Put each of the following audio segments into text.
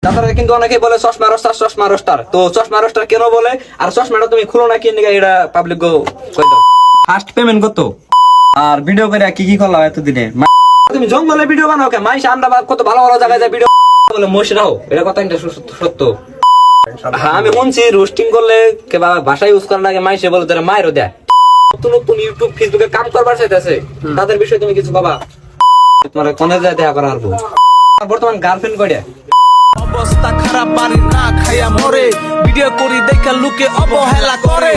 তারপরে কিন্তু অনেকেই বলে চশমা রোস্টার তো চশমা রোস্টার কেন বলে আর চশমাটা তুমি খুলো না কি এটা পাবলিক গো কই দাও ফার্স্ট পেমেন্ট কত আর ভিডিও করে কি কি করলাম এতদিনে তুমি জঙ্গলে ভিডিও বানাও কে মাইশ আমরা কত ভালো ভালো জায়গায় যায় ভিডিও বলে মশরাও এটা কথা কিন্তু সত্য। হ্যাঁ আমি শুনছি রোস্টিং করলে কে ভাষা ইউজ করার আগে মাইশে বলে তারা মায়েরও দেয় নতুন নতুন ইউটিউব ফেসবুকে কাম করবার চাইতেছে তাদের বিষয়ে তুমি কিছু বাবা তোমার কোনে যায় দেখা করা আসবো বর্তমান গার্লফ্রেন্ড কয়টা অবস্থা খারাপ বাড়ি না খাইয়া মরে ভিডিও করি দেখা লোকে অবহেলা করে।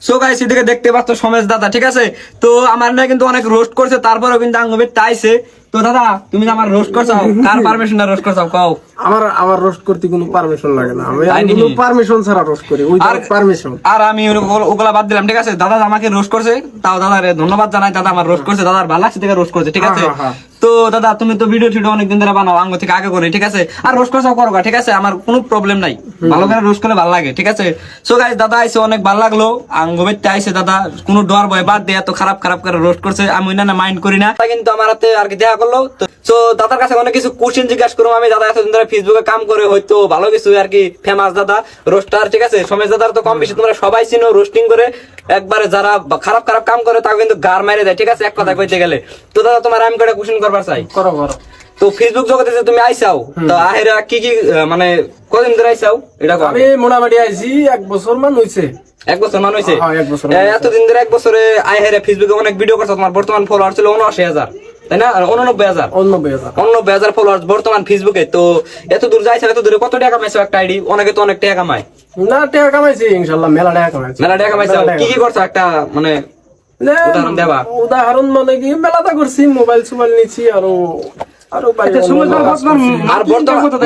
সো গাইস এদিকে দেখতে পাচ্ছ সমেশ দাদা ঠিক আছে তো আমার না কিন্তু অনেক রোস্ট করছে তারপরেও কিন্তু আঙ্গবে তাইছে তো দাদা তুমি আমার রোস্ট করছো কার পারমিশনে রোস্ট করছো কও আমার রোস্ট করতে কোনো পারমিশন লাগে না আমি কোনো পারমিশন ছাড়া রোস্ট করি উইদাউট পারমিশন আর আমি ওগুলা বাদ দিলাম ঠিক আছে দাদা আমাকে রোস্ট করছে তাও দাদারে ধন্যবাদ জানাই দাদা আমার রোস্ট করছে দাদার ভালো লাগছে থেকে রোস্ট করছে ঠিক আছে তো দাদা তুমি তো ভিডিও অনেকদিন ধরে বানাও আঙ্গ থেকে আগে করে ঠিক আছে আর রোস্ট করছাও করো ঠিক আছে আমার কোনো প্রবলেম নাই ভালো করে রোস্ট করলে ভালো লাগে ঠিক আছে সো গাইস দাদা আইছে অনেক ভালো লাগলো আঙ্গবেতে আইছে দাদা কোনো ডর ভয় বাদ দিয়ে এত খারাপ করে রোস্ট করছে আমি না মাইন্ড করি না কিন্তু আমার হাতে আর কি দেখা করলো তো দাদার কাছে অনেক কিছু কোশ্চেন জিজ্ঞাসা করবো আমি দাদা এতদিন ধরে ফেসবুকে কাম করে হয়তো ভালো কিছু আর কি ফেমাস দাদা রোস্টার ঠিক আছে সমেশ দাদার তো কম বেশি তোমরা সবাই চিনো রোস্টিং করে একবারে যারা খারাপ কাম করে তাও কিন্তু গার মেরে দেয় ঠিক আছে এক কথা কইতে গেলে তো দাদা তোমার আমি কটা কোশ্চেন করবার চাই করো তো ফেসবুক জগতে যে তুমি আইসাও তো আহেরা কি কি মানে কদিন ধরে আইসাও এটা আমি মোটামুটি আইছি 1 বছর মান হইছে 1 বছর মান হইছে হ্যাঁ 1 বছর এতদিন ধরে 1 বছরে আহেরা ফেসবুকে অনেক ভিডিও করছো তোমার বর্তমান ফলোয়ার ছিল 79000 তাই না 89,000 ফলোয়ার বর্তমান ফেসবুকে তো এত দূর যাইছে এত দূরে কত টাকা কামাইছো একটা আইডি অনেকে তো অনেক টাকা কামায় না টাকা কামাইছি ইনশাআল্লাহ মেলা টাকা কামাইছি কি কি করছো একটা মানে উদাহরণ দেবা উদাহরণ মানে কি মেলাটা করছি মোবাইল নিছি আর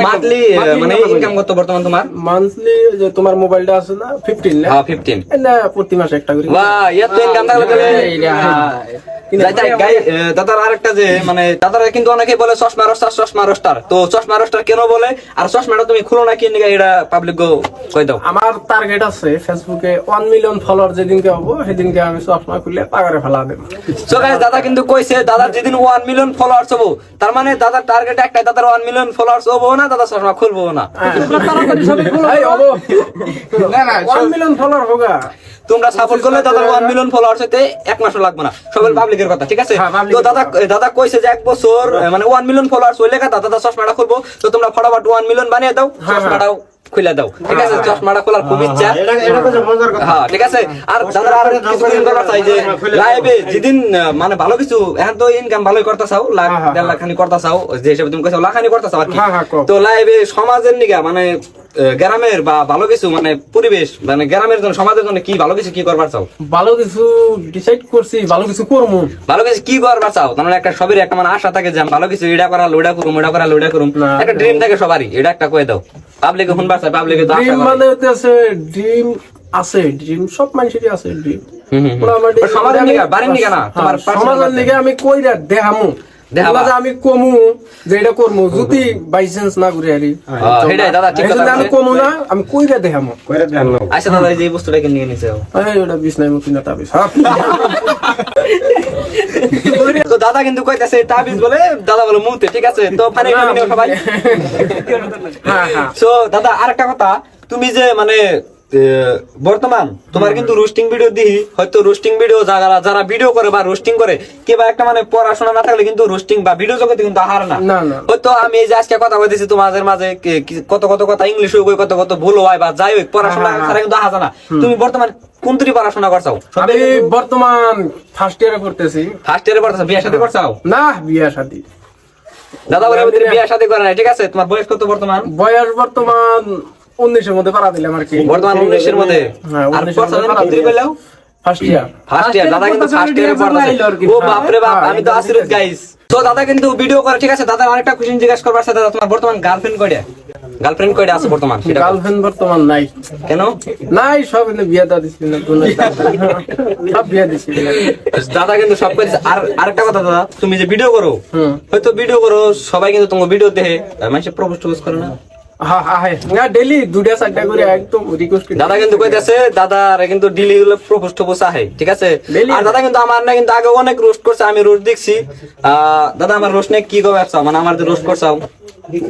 মান্থলি মানে ইনকাম কত বর্তমান তোমার মান্থলি যে তোমার মোবাইলটা আছে না 15 না 15 না প্রতি মাসে একটা করে বাহ এত ইনকাম থাকলে দাদার আরেকটা যে মানে দাদারা কিন্তু অনেকেই বলে চশমা রোস্টার তো চশমা রোস্টার কেন বলে আর চশমাটা তুমি খুলো না কি এটা পাবলিক গো কই দাও আমার টার্গেট আছে ফেসবুকে 1 মিলিয়ন ফলোয়ার যেদিনকে হবো সেদিনকে আমি চশমা খুলে পাগারে ফেলা দেব সো গাইস দাদা কিন্তু কইছে দাদার যেদিন 1 মিলিয়ন ফলোয়ার্স হবো তার মানে দাদার টার্গেট একটাই দাদার 1 মিলিয়ন ফলোয়ার্স হবো না দাদা চশমা খুলবো না না 1 মিলিয়ন ফলোয়ার হোগা তোমরা সাপোর্ট করলে দাদার 1 মিলিয়ন ফলোয়ার্স হতে এক মাসও লাগবে না সবাই পাবলিকের কথা ঠিক আছে তো দাদা কইছে যে 1 বছর মানে 1 মিলিয়ন ফলোয়ার্স হইলে দাদা চশমাটা খুলবো তো তোমরা ফটাফট 1 মিলিয়ন বানিয়ে দাও চশমাটাও খুলে দাও ঠিক আছে চশমাটা খোলার খুব ইচ্ছা হ্যাঁ ঠিক আছে আর দাদা আর কিছু কথা চাই যে লাইভে যেদিন মানে ভালো কিছু এখন তো ইনকাম ভালোই করতেছাও লাখ 1.5 লাখ খানি করতেছাও যে হিসেবে তুমি কইছো লাখ খানি করতেছাও আর কি তো লাইভে সমাজের নিগা মানে গ্রামের বা ভালো কিছু মানে পরিবেশ মানে গ্রামের জন্য সমাজের জন্য কি ভালো কিছু কি করবার চাও ভালো কিছু ডিসাইড করছি ভালো কিছু করবো ভালো কিছু কি করবার চাও তার মানে একটা সবের একটা মানে আশা থাকে যে ভালো কিছু এটা করা লোডা করুম ওটা করা লোডা করুম একটা ড্রিম থাকে সবারই এটা একটা কয়ে দাও পাবলিকে শুনবার চাই পাবলিকে তো ড্রিম মানে হচ্ছে ড্রিম আছে ড্রিম সব মানুষেরই আছে ড্রিম সমাজের নিগা বাড়ির নিগা না তোমার সমাজের নিগা আমি কইরা দেখামু আমি কমু যে এটা করবো যদি বাই চান্স না ঘুরে আরি সেটাই দাদা ঠিক কথা আমি কমু না আমি কইরা দেখামু আচ্ছা দাদা এই যে বস্তুটাকে নিয়ে নিছে ওটা বিছনায় মুতি না তাবিজ তো দাদা কিন্তু কইতাছে তাবিজ বলে দাদা বলে মুতে ঠিক আছে তো ফানে নিও সবাই হ্যাঁ সো দাদা আরেকটা কথা তুমি যে মানে বর্তমান তোমার কিন্তু রোস্টিং ভিডিও দিই হয়তো রোস্টিং ভিডিও যারা ভিডিও করে বা রোস্টিং করে কিবা একটা মানে পড়াশোনা না থাকলে কিন্তু রোস্টিং বা ভিডিও জগতে কিন্তু আহার না হয়তো আমি এই যে আজকে কথা বলতেছি তোমাদের মাঝে কত কথা ইংলিশ হই কত ভুল হয় বা যাই হোক পড়াশোনা ছাড়া কিন্তু আহা জানা তুমি বর্তমান কোন তুই পড়াশোনা করছাও আমি বর্তমান ফার্স্ট ইয়ারে পড়তেছি বিয়ে শাদী করছাও না বিয়ে শাদী দাদা বলে বিয়ে শাদী করে না ঠিক আছে তোমার বয়স কত বর্তমান বর্তমান 19 এর মধ্যে পারা দিলাম আর কি বর্তমান 19 এর মধ্যে আর পড়াশোনা কইলাও ফার্স্ট ইয়ার দাদা কিন্তু ফার্স্ট ইয়ারে পড়তাছে ও বাপ রে বাপ আমি তো আশীর্বাদ গাইস তো দাদা কিন্তু ভিডিও করে ঠিক আছে দাদা আরেকটা কোশ্চেন জিজ্ঞাসা করবার সাথে দাদা তোমার বর্তমান গার্লফ্রেন্ড কয়টা আছে বর্তমান সেটা গার্লফ্রেন্ড বর্তমান নাই কেন নাই সব বিয়ে দাও দিছিল না সব বিয়ে দিছিল দাদা কিন্তু সব কইছে আর আরেকটা কথা দাদা তুমি যে ভিডিও করো হয়তো ভিডিও করো সবাই কিন্তু তোমার ভিডিও দেখে মানুষ প্রপোজ করে না ডেইলি 2-4টা করে একদম রিকোয়েস্ট দাদা কিন্তু কইতাছে দাদার কিন্তু ডেইলি গুলো প্রপোজ আহে ঠিক আছে আর দাদা কিন্তু আমার না কিন্তু আগে অনেক রোস্ট করছে আমি রোস্ট দেখছি দাদা আমার রোস্ট নিয়ে কি কবে আসছো মানে আমার যে রোস্ট করছাও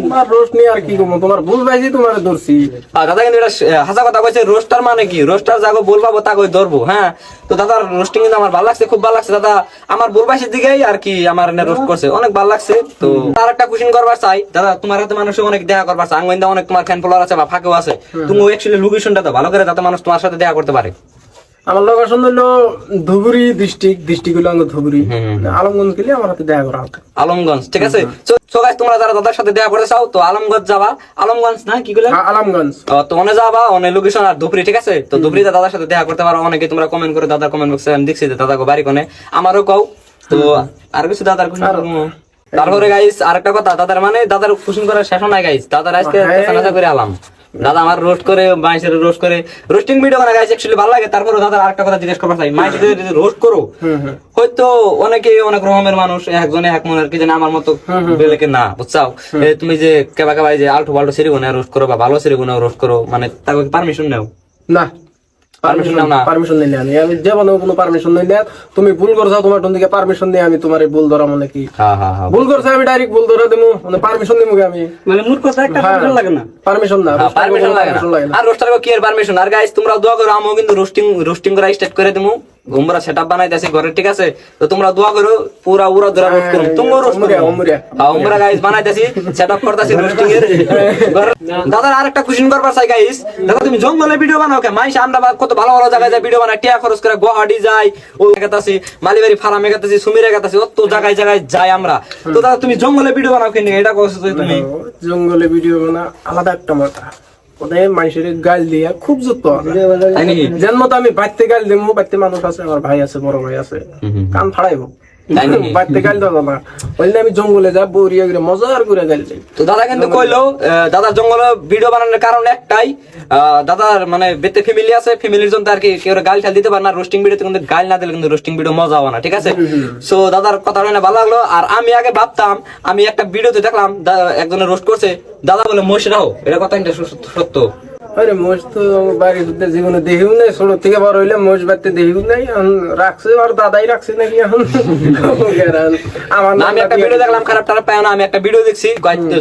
তোমার রোস্ট নিয়ে আর কি করবো, তোমার ভুল পাইছি, তোমার ধরছি। দাদা কিন্তু এটা হাসা কথা কইছে, রোস্টার মানে কি, রোস্টার যাগো বলবাবো তা কই ধরবো। হ্যাঁ, তো দাদার রোস্টিং কিন্তু আমার ভালো লাগছে, খুব ভালো লাগছে দাদা। আমার বলবাসের দিকেই আর কি আমার রোস্ট করছে, অনেক ভালো লাগছে। তো আর একটা কোশ্চেন করবার চাই দাদা, তোমার হাতে মানুষ অনেক দেখা করবার চাই, আঙ্গিন্দা অনেক তোমার ফ্যান ফলোয়ার আছে বা ফাঁকেও আছে, তুমি অ্যাকচুয়ালি লোকেশনটা তো ভালো করে যাতে মানুষ তোমার সাথে দেখা করতে পারে। আমার লোকেশন হলো ধুবুরি ডিস্ট্রিক্ট হলো আমার ধুবুরি, আলমগঞ্জ গেলে আমার হাতে দেখা করা হবে। আলমগঞ্জ, ঠিক আছে। সো গাইস, তোমরা যারা দাদার সাথে দেখা করতে চাও তো আলমগঞ্জ যাবা, আলমগঞ্জ না কি বলে, আলমগঞ্জ। তো অনে যাবা, অনে লোকেশন আর ধুবড়ি, ঠিক আছে। তো ধুবড়িতে দাদার সাথে দেখা করতে পারো। অনেকে তোমরা কমেন্ট করে দাদার কমেন্ট বক্সে আমি দেখছি যে দাদা বাড়ি কোনে, আমারও কও। তো আর কিছু দাদার খুশি তারপরে গাইস আরেকটা কথা, দাদার মানে দাদার খুশি করার শেষ নাই গাইস, দাদার আজকে চালাচা করে আলাম। দাদা আমার রোস্ট করে, মাইসের রোস্ট করে, রোস্টিং ভিডিও বানা গাইস অ্যাকচুয়ালি ভালো লাগে। তারপরে দাদার আরেকটা কথা জিজ্ঞেস করবার চাই, মাইসের যদি রোস্ট করো, হয়তো অনেকে অনেক রকমের মানুষ, একজনে এক মনের কি জানে আমার মতো বেলেকে না, বুঝছাও। তুমি যে কেবা কেবা যে আলটু পাল্টু সিরিগুনে রোস্ট করো বা ভালো সিরিগুনে রোস্ট করো, মানে তাকে পারমিশন নেও না, পারমিশন নাও না, পারমিশন নেই আমি জীবনে কোনো পারমিশন নেই না। তুমি ভুল করছো, তোমার থেকে পারমিশন নিয়ে আমি তোমার ভুল ধরা মানে কি ভুল করছো, আমি ডাইরেক্ট ভুল ধরে দেবো, মানে পারমিশন দেবো আমি, মানে মূল কথা একটা পারমিশন লাগে না, পারমিশন না, পারমিশন লাগে না। আর রোস্টার কি এর পারমিশন। আর গাইস তোমরা দোয়া করো, আমিও কিন্তু রোস্টিং করা স্টার্ট করে দেবো, আমরা সেটআপ বানাইতেছি ঘরে, ঠিক আছে। তো তোমরা দোয়া করো, পুরা উড়া ধরা রোস্ট করো, তোমরা রোস্ট করো, আমরা গাইস বানাইতেছি, সেটআপ করতেছি রোস্টিং এর। দাদা আরেকটা কোশ্চেন করবার চাই গাইস, দাদা তুমি জঙ্গলে ভিডিও বানাও কে? মাইশ আমরা কত ভালো ভালো জায়গায় যায় ভিডিও বানাই, টিয়া খরচ করে গুয়াহাটি যাই, ওই জায়গাতে মালিবাড়ি ফার্মে গেতেছি, সুমিরে গেতেছি, অত জায়গায় জায়গায় যাই আমরা। তো দাদা তুমি জঙ্গলে ভিডিও বানাও কেন, এটা কইছো তুমি? জঙ্গলে ভিডিও বানা আলাদা একটা মজা, ওদের মানুষের গাল দিয়া খুব যত্ন, জন্ম তো আমি বাড়তে গাল দেবো, বাড়তে মানুষ আছে, আমার ভাই আছে, বড় ভাই আছে, কান ফাড়াইবো, বাড়তে গাল দেবো না, ওই আমি জঙ্গলে যা বরিয়া করে মজার করে গাল দিই। তো দাদা কিন্তু কইলো দাদার জঙ্গলে ভিডিও বানানোর কারণ একটাই, দাদার মানে বেতে ফ্যামিলি আছে, ফ্যামিলির জন্য আর কি কেউ গাল ঠাল দিতে পারে না, রোস্টিং ভিডিওতে কিন্তু গাল না দিলে কিন্তু রোস্টিং ভিডিও মজা হবে না, ঠিক আছে। সো দাদার কথা শুনে ভালো লাগলো। আর আমি আগে ভাবতাম, আমি একটা ভিডিওতে দেখলাম একজনের রোস্ট করছে, দাদা বলে মহিষ রাও, এটা কথা কিন্তু সত্য। আরে মোষ তো বাড়ির জীবনে দেখিও নাই, ছোট থেকে বড় হইলে মোষ বাড়তে দেখিও নাই, রাখছে আর দাদাই রাখছে নাকি এখন। আমি একটা ভিডিও দেখলাম, খারাপ টারাপ পায় না, আমি একটা ভিডিও দেখছি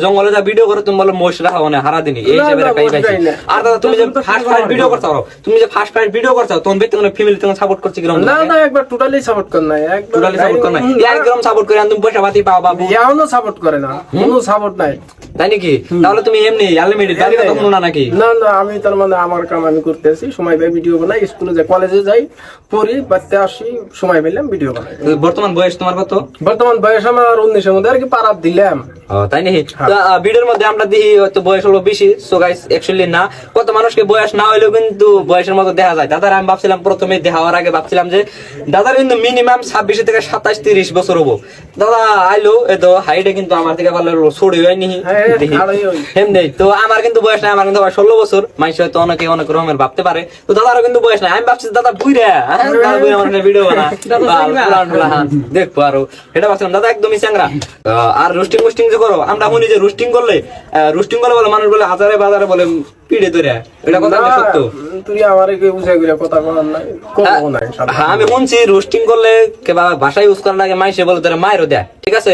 জঙ্গলে যা ভিডিও করে তুমি বলো মোষ রাখা মানে হারা দিনই এই হিসেবে একটাই পাইছি। আর দাদা তুমি যে ফার্স্ট ভিডিও করছো, তুমি যে ফার্স্ট ভিডিও করছো, তোমার ব্যক্তিগত ফ্যামিলি তোমার সাপোর্ট করছে কিরকম? না না, একবার টোটালি সাপোর্ট করে নাই, একবার টোটালি সাপোর্ট করে নাই, একদম সাপোর্ট করে তুমি পয়সা পাতি পাও বাবু, এখনো সাপোর্ট করে না, কোনো সাপোর্ট নাই, তাই নাকি? তাহলে তুমি এমনি আনলিমিটেড গাড়ি কথা শুনো না নাকি? না না, আমি তার মানে আমার কাম আমি করতেছি, সময় পাই ভিডিও বানাই, স্কুলে যাই, কলেজে যাই, পড়ি, বাড়তে আসি, সময় পেলাম ভিডিও বানাই। বর্তমান বয়স তোমার কত? বর্তমান বয়স আমার 19-এর মধ্যে আর কি পারাত দিলাম। তাই নাকি? ভিডিওর মধ্যে আমরা দেখি হয়তো বয়স হলো বেশি, সো গাইস অ্যাকচুয়ালি না, কত মানুষকে বয়স না হইলেও কিন্তু বয়সের মতো দেখা যায়। দাদার আমি ভাবছিলাম প্রথমে দেখা হওয়ার আগে ভাবছিলাম যে দাদার কিন্তু মিনিমাম 26 থেকে 27-30 বছর হবো। দাদা আইলো এ তো হাইটে কিন্তু আমার থেকে ভালো ছড়ি হয়নি, এমনি তো আমার কিন্তু বয়স নাই, আমার কিন্তু 16 বছর, মানুষ হয়তো অনেকে অনেক রকমের ভাবতে পারে। তো দাদারও কিন্তু বয়স নাই, আমি ভাবছি দাদা বুইরা মানুষের ভিডিও বানা দেখবো আরো, এটা ভাবছিলাম দাদা একদমই চ্যাংরা। আর রোস্টিং যে করো, আমরা শুনি যে রোস্টিং করলে বলে মানুষ বলে হাজারে বাজারে বলে পিড়ে ধরে, এটা কথা সত্য? তুই আমারে কি বুঝাই করে কথা বলার নাই, করবো না। হ্যাঁ আমি শুনছি রোস্টিং করলে কেবা ভাষা ইউজ করার লাগে মাইসে বলে ধরে মায়েরও দেয়, ঠিক আছে।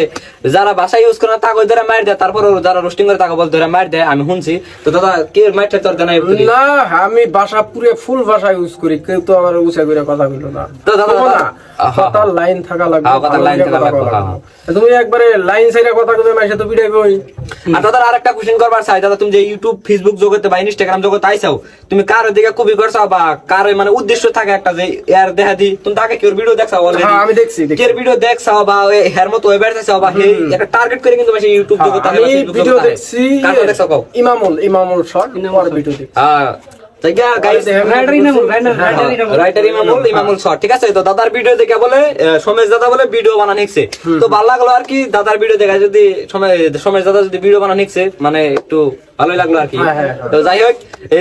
যারা ভাষা ইউজ করে না তাকে ধরে মায়ের দেয়, তারপর যারা রোস্টিং করে তাকে বলে ধরে মায়ের দেয়, আমি শুনছি। তো দাদা কে মাইরটা তোর জানাই না, আমি ভাষা পুরো ফুল ভাষা ইউজ করি, কেউ তো আমার বুঝাই করে কথা বলো না। তো দাদা কথা লাইন থাকা লাগবে, লাইন থাকা লাগবে। তুমি একবারে লাইন সাইডে কথা কবে মাইসে তো বিড়াইবই। আর দাদা আরেকটা কোশ্চেন করবার চাই, দাদা তুমি যে ইউটিউব ফেসবুক জগতে বা ইনস্টাগ্রাম জগতে আইসাও, তুমি কার দিকে কপি করছো বা কার মানে উদ্দেশ্য থাকে একটা যে এর দেখা দি তুমি তাকে কেউ ভিডিও দেখছাও অলরেডি? আমি দেখছি, কেউ ভিডিও দেখছাও বা এর মতো ওয়েবার দেখছাও বা হে একটা টার্গেট করে কিন্তু বেশি ইউটিউব জগতে আমি ভিডিও দেখছি, কার দেখছাও কও? ইমামুল শর্ট পর ভিডিও দেখছি। ইমামুল শর্ট, ঠিক আছে। তো দাদার ভিডিও দেখে বলে সমেশ দাদা বলে ভিডিও বানানো শিখছে, তো ভালো লাগলো আর কি। দাদার ভিডিও দেখা যদি সমেশ দাদা যদি ভিডিও বানানো শিখছে মানে একটু ভালোই লাগলো আর কি। তো যাই হোক,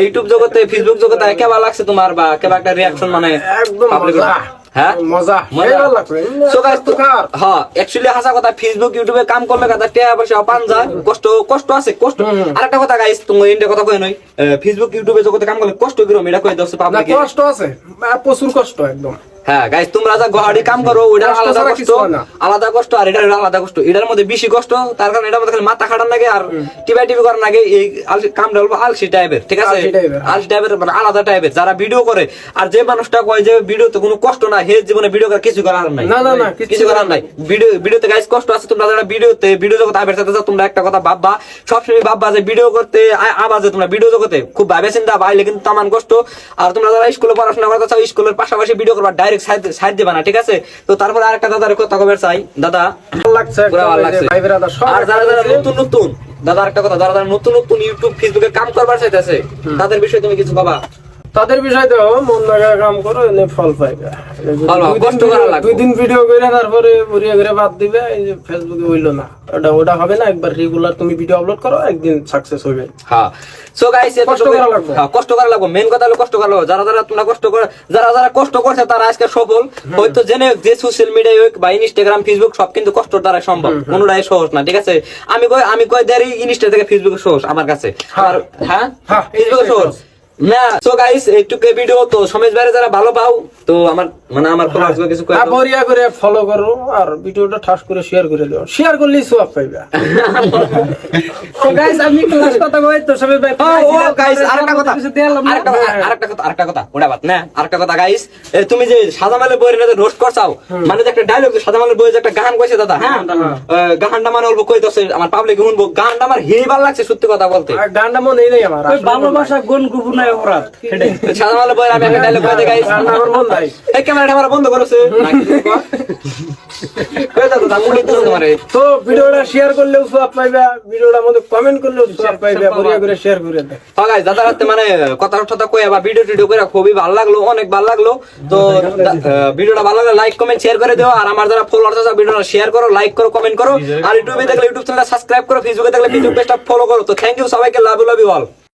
ইউটিউব জগতে ফেসবুক জগতে কেমন লাগছে তোমার, বা কেমন একটা রিয়াকশন মানে একদম হ্যাঁ মজা অ্যাকচুয়ালি হাসা কথা, ফেসবুক ইউটিউবে কাম করলে কথা টেয়া পয়সা পান যায়, কষ্ট আছে কষ্ট। আর একটা কথা গাইস, তোমার ইন্ডিয়া কথা কই নই, ফেসবুক ইউটিউবে জগতে কাম করলে কষ্ট কিরকম এটা কই দাও পাবলিকে? কষ্ট আছে, প্রচুর কষ্ট, একদম হ্যাঁ গাইস তোমরা যা গহাড়ি কাম করো ওইটা কষ্ট আলাদা ছাড়া কষ্ট, কিছু হয় না। আলাদা কষ্ট আর এটার আলাদা কষ্ট, এটার মধ্যে বেশি কষ্ট, তার কারণে এটার মধ্যে খালি মাথা খাটান লাগে আর টিভি করার লাগে। এই কামটা হলো আলসি টাইপের, ঠিক আছে, আলসি টাইপের, হ্যাঁ। আলসি টাইপের মানে আলাদা টাইপের যারা ভিডিও করে। আর যে মানুষটা কয় যে ভিডিওতে কোনো কষ্ট না, হে জীবনে ভিডিও করার কিছু করার নাই, না, না, না, কিছু করার নাই। ভিডিওতে গাইস কষ্ট আছে, তোমরা যারা ভিডিও জগতে আবার সাথে তোমরা একটা কথা ভাববা, সবসময় ভাববা যে ভিডিও করতে আবার যে তোমরা ভিডিও জগতে খুব ভাবে চিন্তা বাইলে কিন্তু তামান কষ্ট। আর তোমরা যারা স্কুলে পড়াশোনা করতে চাও স্কুলের পাশাপাশি ভিডিও করবা, ডাইরেক্ট সাইড দিবা না, ঠিক আছে। তো তারপরে আরেকটা দাদার কথা কবে চাই দাদা, ভালো লাগছে পুরা ভালো একদম, এই লাগছে। যে ভাই বেরাদা সব আর যারা যারা একসাথে নতুন নতুন দাদা আরেকটা কথা, যারা যারা নতুন নতুন ইউটিউব ফেসবুকে কাম করবার চাইতেছে তাদের বিষয়ে তুমি কিছু বাবা তাদের বিষয় তো মন লাগায় কাম করো, এনে ফল পাইবে। ফল পাবো, কষ্ট করা লাগবে। 2 দিন ভিডিও করে তারপরে বুড়িয়ে করে বাদ দিবে, এই যে ফেসবুকে হইলো না, ওটা হবে না। একবার রেগুলার তুমি ভিডিও আপলোড করো, একদিন সাকসেস হবে। হ্যাঁ সো গাইস কষ্ট করা লাগবে। হ্যাঁ কষ্ট করা লাগবে, মেন কথা হলো কষ্ট করা লাগবে। যারা যারা তোমরা কষ্ট করে, যারা যারা কষ্ট করছে তারা আজকে সফল। হয়তো জেনে যে সোশ্যাল মিডিয়ায় হোক বা ইনস্টাগ্রাম ফেসবুক সব কিন্তু কষ্টর দ্বারা সম্ভব, কোনোটাই সহজ না, ঠিক আছে। আমি কই দেরি ইনস্টা থেকে ফেসবুকে সহজ আমার কাছে। আর হ্যাঁ হ্যাঁ, ফেসবুকে সহজ না। সো গাইস এইটুকু ভিডিও তো সমেশ বাইরে যারা ভালো পাও তো আমার মানে আমার ফলোয়ার্স কিছু কই দাও। বরিয়া করে ফলো করো আর ভিডিওটা ঠাস করে শেয়ার করে দাও, শেয়ার করলেই সওয়াব পাইবা। তো গাইস আমি ক্লাস কথা কই তো সবাই ভাই ও গাইস আরেকটা কথা ওটা বাদ না, আরেকটা কথা গাইস, তুমি যে সাদামালের বইয়ের না রোস্ট করছাও, মানে যে একটা ডায়লগ সাদামালের বইয়ে যে একটা গান কইছে দাদা, হ্যাঁ গানটা মানে অল্প কইতাছে আমার পাবলিক শুনবো, গানটা আমার হেই ভালো লাগছে সত্যি কথা বলতে। গানটা মনে নেই আমার, ভালোবাসা গুণ গুপুনায় অপরাধ। সাদামালের বইয়ের আমি একটা ডায়লগ কইতে গাইস, গানটা আমার মন নাই। এই ক্যামেরাটা আমার বন্ধ করেছে কই দাদা মুড়ি তো তোমারে। তো ভিডিওটা শেয়ার করলেও সওয়াব পাইবা, ভিডিওটার মধ্যে কমেন্ট করলেও সওয়াব পাইবা, বরিয়া করে শেয়ার করে দাও। হ্যাঁ গাইস দাদা রাতে মানে কথা টথা কই বা ভিডিও টিডিও করে খুবই ভালো লাগলো, অনেক ভালো লাগলো। তো ভিডিওটা ভালো লাগলে লাইক কমেন্ট শেয়ার করে দিও। আর আমার যারা ফলোয়ার্স আছে ভিডিওটা শেয়ার করো, লাইক করো, কমেন্ট করো। আর ইউটিউবে দেখলে ইউটিউব চ্যানেলটা সাবস্ক্রাইব করো, ফেসবুকে দেখলে ফেসবুক পেজটা ফলো করো। তো থ্যাংক ইউ সবাইকে, লাভ ইউ অল।